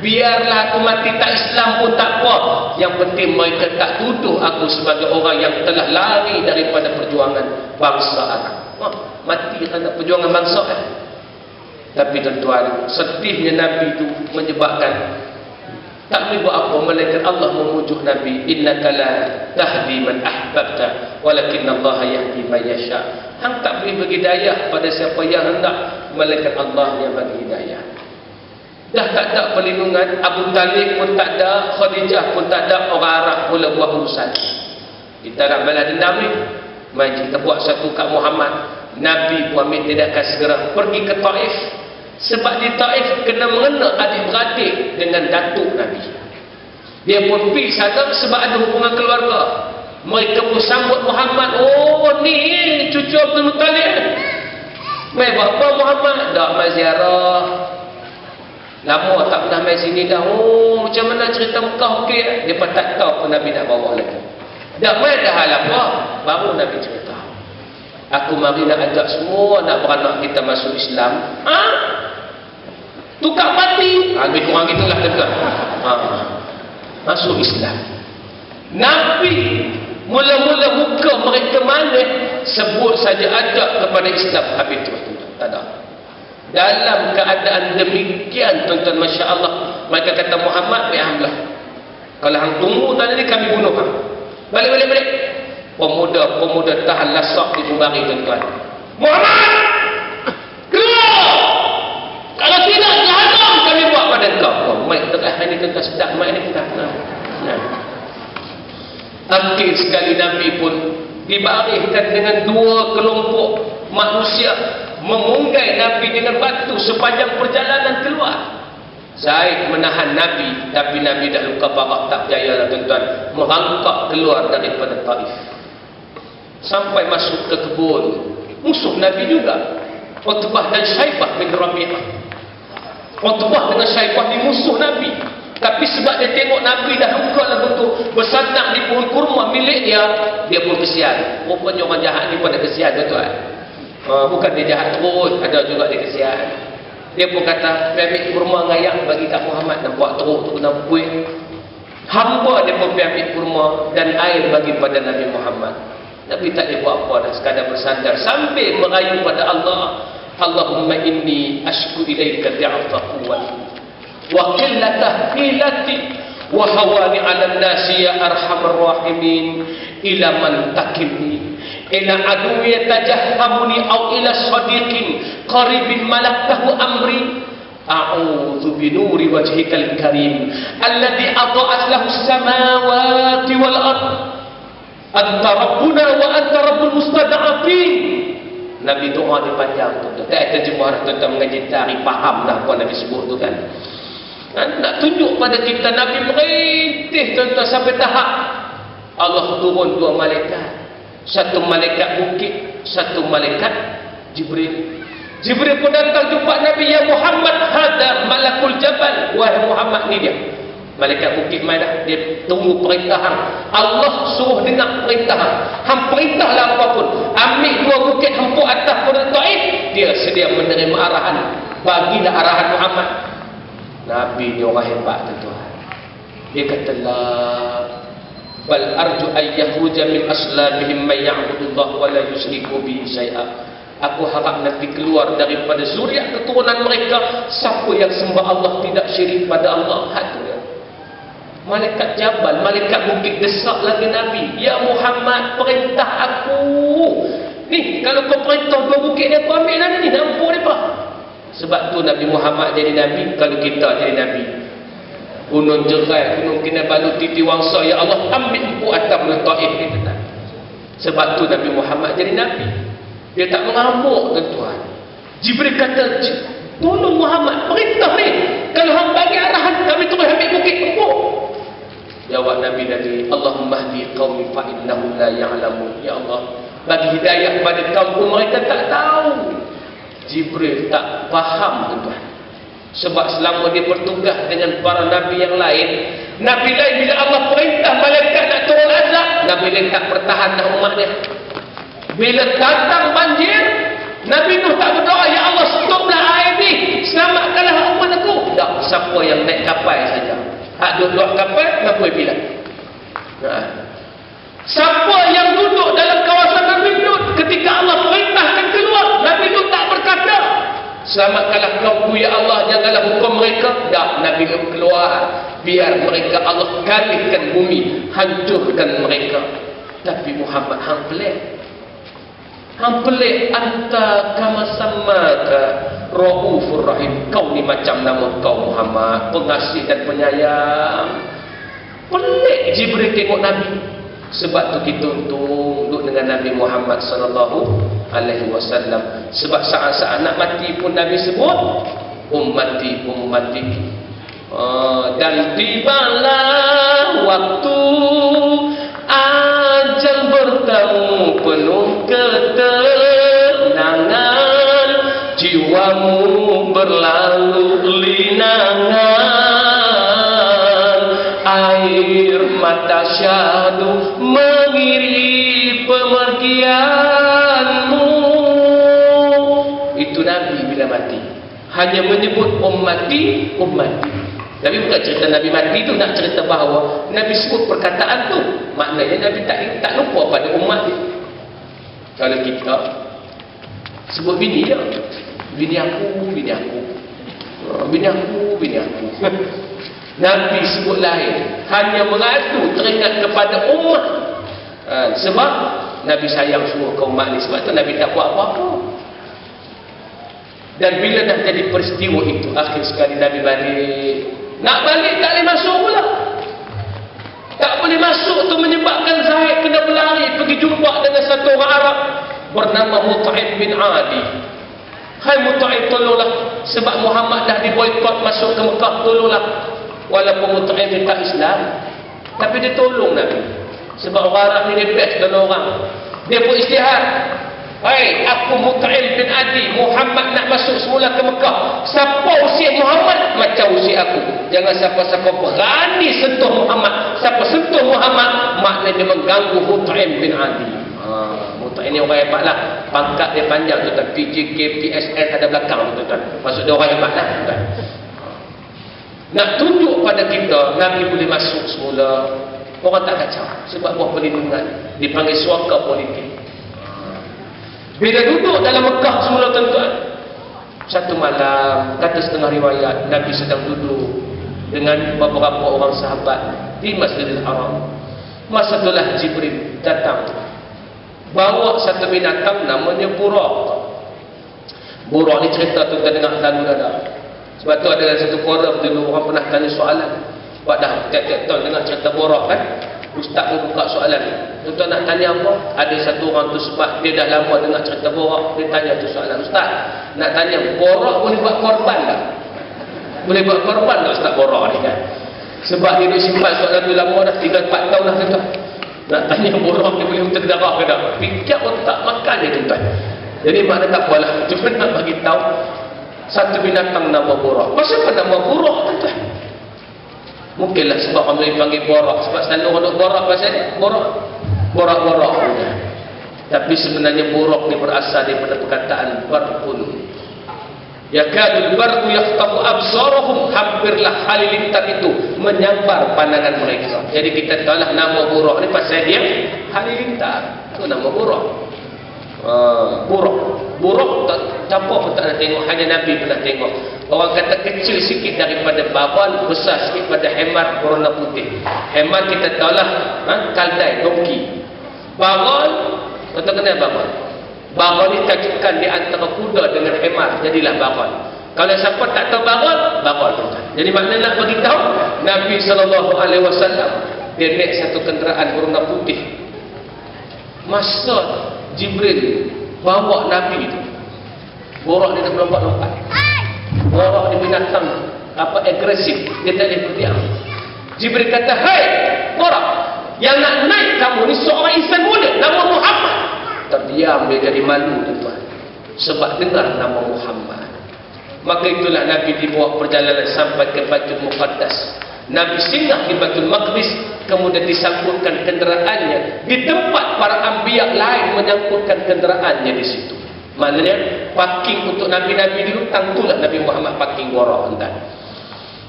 Biarlah aku mati tak Islam pun tak apa. Yang penting mereka tak tuduh aku sebagai orang yang telah lari daripada perjuangan bangsa Arab. Mati kerana perjuangan bangsa Arab. Tapi tuan-tuan, sedihnya Nabi itu menyebabkan tak boleh buat apa, malaikat Allah memujuk Nabi, innaka la tahdi man ahbabta walakinallaha yahdi man yasha. Hang tak boleh bagi hidayah pada siapa yang hendak, malaikat Allah yang bagi hidayah. Dah tak ada perlindungan, Abu Talib pun tak ada, Khadijah pun tak ada, orang Arab mula buat urusan. Kita nak balas dendam ni, mari kita buat satu kat Muhammad. Nabi pun ambil tindakan segera pergi ke Taif. Sebab di Taif kena mengena adik-beradik dengan datuk Nabi. Dia pun pergi sana sebab ada hubungan keluarga. Mereka pun sambut Muhammad. Oh ni cucu Abdul Muttalib. Mai buat apa Muhammad? Dah mai ziarah. Lama tak pernah mai sini dah. Oh macam mana cerita Mekah okey? Dia pun tak tahu pun Nabi nak bawa lagi. Dah mai dah hal apa? Baru Nabi cerita. Aku mari nak ajak semua anak beranak kita masuk Islam. Tukar mati. Lebih kurang itulah tuan. Masuk Islam. Nabi mula-mula muka mereka mana sebut saja ajak kepada Islam, habis tu tak ada. Dalam keadaan demikian tuan-tuan, Masya Allah, mereka kata Muhammad, alhamdulillah, kalau hang tunggu tadi ni kami bunuh hang. Balik. Pemuda tahan lasak di Bumbari tuan-tuan. Muhammad, keluar! Kalau tidak jahanam kami buat pada kau. Mai tengah ni tuan-tuan, sedap mai ni kita. Akhir sekali Nabi pun dibaringkan dengan dua kelompok manusia memunggai Nabi dengan batu sepanjang perjalanan keluar. Zaid menahan Nabi, tapi Nabi dah luka parah, tak berjaya lah tuan-tuan, merangkak keluar daripada Taif sampai masuk ke kebun musuh Nabi juga, Utbah dan Syaibah bin Rabi'ah. Utbah dengan Syaibah ni musuh Nabi, tapi sebab dia tengok Nabi dah luka lah betul, bersandar di pohon kurma milik dia, dia pun kesian. Rupanya orang jahat ni pada kesian tuan-tuan. Bukan dia jahat terus, ada juga dia kesian. Dia pun kata, ambil kurma ngayak bagi kat Muhammad, nampak teruk tu kena buih. Hamba dia pun ambil kurma dan air bagi pada Nabi Muhammad. Nabi tak boleh buat apa dah, sekadar bersandar sambil merayu pada Allah. Allahumma inni ashku ilaika di'afa quwwati wa qillata hilati wa hawani 'ala an-nasi ya arhamar rahimin ila man takilni ila aduwi tajahhamuni aw ila sadiqin qaribin malaktahu amri a'udzu bi nuri wajhikal karim alladhi adha'at lahu as-samawati wal ard anta rabbuna wa anta rabbul mustada'afin. Nabi doa dia panjang tu. Tak terjemah tuan-tuan mengaji tarikh, faham dah apa Nabi sebut tu kan. Nak tunjuk pada kita Nabi merintih tuan-tuan sampai tahap Allah turun dua malaikat. Satu malaikat bukit, satu malaikat Jibril. Jibril pun datang jumpa Nabi, ya Muhammad, hada malakul jabal. Wahai Muhammad, ni dia malaikat bukit mai dah, dia tunggu perintah hang. Allah suruh dengar perintah hang. Hang perintahlah apapun. Ambil dua bukit hempuk atas pada Taif, dia sedia menerima arahan. Bagilah arahan Muhammad. Nabi ni orang hebat tuan-tuan. Dia kata la bal arju ay yakhruja min aslabihim may ya'budullah wa la yusyriku bihi syai'a. Aku harap nanti keluar daripada zuriat keturunan mereka siapa yang sembah Allah tidak syirik pada Allah. Hati malaikat Jabal, malaikat bukit desak lagi Nabi, ya Muhammad, perintah aku ni, kalau kau perintah dua bukit dia, kau ambil lah ni, nampak dia apa. Sebab tu Nabi Muhammad jadi Nabi. Kalau kita jadi Nabi, Gunung Jerai, Gunung Kinabalu, Titi Wangsa, ya Allah ambil empuk atas Gunung Taif ni tuan. Sebab tu Nabi Muhammad jadi Nabi. Dia tak mengamuk tuan-tuan. Jibril kata, tolong Muhammad, perintah ni, kalau hang bagi arahan kami terus ambil bukit empuk. Jawab Nabi tadi, Allahumma hdi qaumi fa innahum la ya'lamun. Ya Allah, bagi hidayah pada kaum mereka tak tahu. Jibril tak faham tuan-tuan. Sebab selama dia bertugas dengan para nabi yang lain, nabi lain bila Allah perintah malaikat nak turun azab, nabi lain tak pertahankan umat dia. Bila datang banjir, Nabi Nuh tak berdoa, ya Allah stoplah air ni, selamatkanlah umat aku. Tak, siapa yang naik kapal saja. Hak duduk kapal, apa bila? Siapa yang duduk dalam kawasan Nabi Lut ketika Allah perintahkan keluar, Nabi Lut tak berkata, selamatkanlah kaumku ya Allah, janganlah hukum mereka. Tak, Nabi Lut keluar, biar mereka Allah galihkan bumi, hancurkan mereka. Tapi Muhammad hang pelik, anta kama samaka Raufur Rahim. Kau ni macam nama kau Muhammad, pengasih dan penyayang. Pelik Jibril tengok Nabi. Sebab tu kita untung duduk dengan Nabi Muhammad sallallahu alaihi wasallam. Sebab saat-saat nak mati pun Nabi sebut ummati ummati. Dan tibalah waktu ajal bertemu penuh ketenangan, jiwamu berlalu linangan, air mata syahdu mengiringi pemergianmu. Itu Nabi bila mati hanya menyebut ummati ummati. Tapi bukan cerita Nabi mati tu nak cerita bahawa Nabi sebut perkataan tu, maknanya Nabi tak lupa pada umat dia. Kalau kita sebut bini dia, bini aku, bini aku, bini aku, bini aku. Nabi sebut lain, hanya mengadu teringat kepada umat. Sebab Nabi sayang semua kaum umat ni, sebab tu Nabi tak buat apa-apa. Dan bila dah jadi peristiwa itu, akhir sekali Nabi balik. Nak balik tak boleh masuk pula. Tak boleh masuk tu menyebabkan Zaid kena berlari pergi jumpa dengan satu orang Arab bernama Mut'im bin Adi. Hai Mut'im, tolonglah, sebab Muhammad dah diboikot masuk ke Mekah, tolonglah. Walaupun Mut'im dia tak Islam, tapi dia tolong Nabi. Sebab orang Arab ni dia best dan orang. Dia pun istihad. Hai, aku Mut'im bin Adi, Muhammad nak masuk semula ke Mekah. Siapa usia Muhammad, macam usia aku. Jangan siapa-siapa berani sentuh Muhammad. Siapa sentuh Muhammad, maknanya mengganggu Mut'im bin Adi. Mut'im ni orang hebat lah. Pangkat dia panjang tuan-tuan. PJK, PSS ada belakang tuan-tuan. Maksud dia orang hebat lah tuan-tuan. Nak tunjuk pada kita Nabi boleh masuk semula, orang tak kacau sebab buah perlindungan. Dipanggil suaka politik. Bila duduk dalam Mekah semula tuan-tuan, satu malam, kata setengah riwayat, Nabi sedang duduk dengan beberapa orang sahabat di Masjidil Haram. Masa itulah Jibril datang, bawa satu binatang namanya burak. Burak ni cerita tuan-tuan dengar selalu ada. Sebab tu ada satu forum dulu orang pernah tanya soalan. Sebab dah tiap-tiap tahun dengar cerita burak kan, ustaz pun buka soalan. Tuan-tuan nak tanya apa? Ada satu orang tu sebab dia dah lama dengar cerita borak, dia tanya tu soalan, ustaz nak tanya, borak boleh buat korban tak? Boleh buat korban tak ustaz borak ni kan? Sebab dia dah simpan soalan tu lama dah, 3-4 tahun dah tuan-tuan. Nak tanya borak dia boleh untuk darah ke tak? Fikir otak makan dia tuan-tuan. Jadi makna tak apalah, cuma nak bagi tahu satu binatang nama borak. Kenapa nama borak tuan-tuan? Mungkinlah sebab orang panggil borak, sebab selalu orang duk borak pasal dia, borak-borak. Tapi sebenarnya borak ni berasal daripada perkataan barqun. Yakadul barqu yaqtabu absarahum, hampirlah halilintar itu menyambar pandangan mereka. Jadi kita tahulah nama borak ni pasal dia halilintar. Itu nama borak. Buruk tak campur pun tak nak tengok, hanya Nabi pernah tengok. Orang kata kecil sikit daripada baban, besar sikit pada hemar berwarna putih. Hemar kita tahulah kaldai, donkey. Bagon, kita kenal bagon. Bagon ni tajukan di antara kuda dengan hemar, jadilah bagon. Kalau siapa tak tahu bagon. Jadi maknanya nak bagi tahu Nabi SAW dia naik satu kenderaan berwarna putih. Masa Jibril bawa Nabi itu, borak dia tak lompat-lompat. Borak dia binatang agresif, dia tak boleh berdiam. Jibril kata, hai borak, yang nak naik kamu ni seorang insan muda nama Muhammad. Terdiam dia, jadi malu tuan-tuan, sebab dengar nama Muhammad. Maka itulah Nabi dibawa perjalanan sampai ke Baitul Muqaddas. Nabi singgah di Baitul Maqdis, kemudian disangkutkan kenderaannya di tempat para anbiya lain menyangkutkan kenderaannya di situ. Maknanya parking untuk nabi-nabi dulu, tentulah Nabi Muhammad parking borak entah.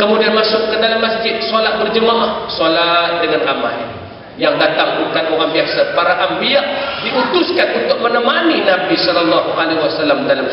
Kemudian masuk ke dalam masjid, solat berjemaah, solat dengan ramai. Yang datang bukan orang biasa, para anbiya diutuskan untuk menemani Nabi sallallahu alaihi wasallam dalam